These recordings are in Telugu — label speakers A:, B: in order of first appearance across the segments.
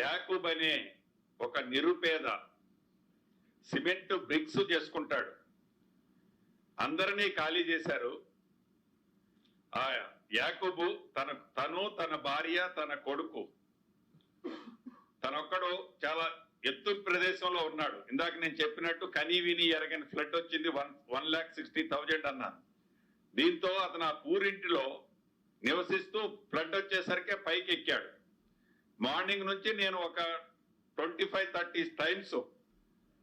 A: యాకూబ్ అనే ఒక నిరుపేద సిమెంట్ బ్రిక్స్ చేసుకుంటాడు. అందరినీ ఖాళీ చేశారు. ఆ యాకూబు తన భార్య, తన కొడుకు, తనొక్కడు చాలా ఎత్తు ప్రదేశంలో ఉన్నాడు. ఇందాక నేను చెప్పినట్టు కనీ విని ఎరగని ఫ్లడ్ వచ్చింది, 1,60,000 అన్నాను. దీంతో అతను ఆ పూరింటిలో నివసిస్తూ ఫ్లడ్ వచ్చేసరికి పైకి ఎక్కాడు. మార్నింగ్ నుంచి నేను ఒక 25-30 టైమ్స్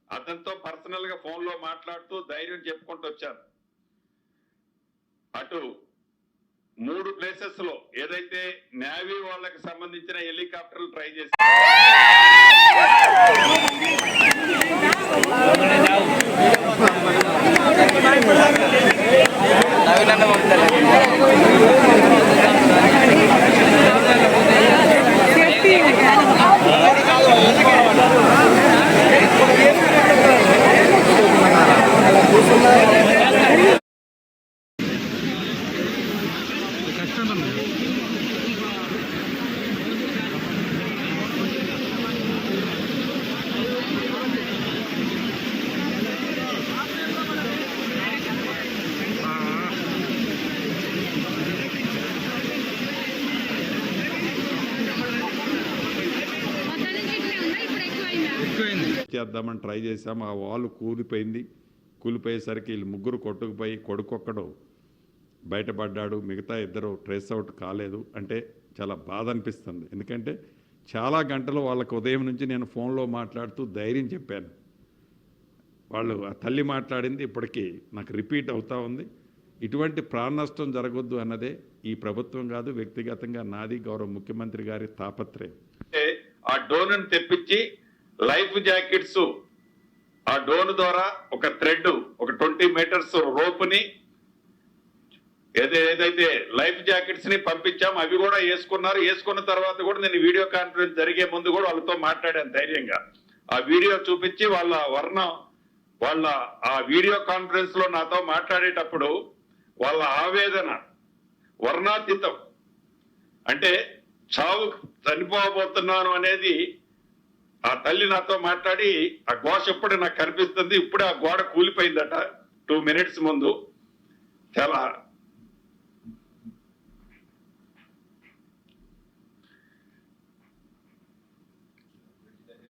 A: అతనితో పర్సనల్ గా ఫోన్ లో మాట్లాడుతూ ధైర్యం చెప్పుకుంటూ వచ్చాను. అటు 3 ప్లేసెస్ లో ఏదైతే నేవీ వాళ్ళకి సంబంధించిన హెలికాప్టర్లు ట్రై చేసి చేద్దామని ట్రై చేసాం. ఆ వాల్ కూలిపోయేసరికి వీళ్ళు ముగ్గురు కొట్టుకుపోయి కొడుకొక్కడు బయటపడ్డాడు, మిగతా ఇద్దరు ట్రేస్ అవుట్ కాలేదు. అంటే చాలా బాధ అనిపిస్తుంది. ఎందుకంటే చాలా గంటలు వాళ్ళకు ఉదయం నుంచి నేను ఫోన్లో మాట్లాడుతూ ధైర్యం చెప్పాను. వాళ్ళు ఆ తల్లి మాట్లాడింది ఇప్పటికీ నాకు రిపీట్ అవుతూ ఉంది. ఇటువంటి ప్రాణ నష్టం జరగొద్దు అన్నదే ఈ ప్రభుత్వం కాదు, వ్యక్తిగతంగా నాది, గౌరవ ముఖ్యమంత్రి గారి తాపత్రయం. ఆ డోన్ తెప్పించి లైఫ్ జాకెట్స్, ఆ డోన్ ద్వారా ఒక థ్రెడ్, ఒక 20 మీటర్స్ రోప్ని ఏదైతే లైఫ్ జాకెట్స్ ని పంపించాం, అవి కూడా వేసుకున్నారు. వేసుకున్న తర్వాత కూడా నేను వీడియో కాన్ఫరెన్స్ జరిగే ముందు కూడా వాళ్ళతో మాట్లాడాను ధైర్యంగా. ఆ వీడియో చూపించి వాళ్ళ ఆ వీడియో కాన్ఫరెన్స్ లో నాతో మాట్లాడేటప్పుడు వాళ్ళ ఆవేదన వర్ణాతీతం. అంటే చావు చనిపోబోతున్నాను అనేది ఆ తల్లి నాతో మాట్లాడి ఆ ఘోష ఎప్పుడు నాకు కనిపిస్తుంది. ఇప్పుడే ఆ గోడ కూలిపోయిందట 2 మినిట్స్ ముందు. చాలా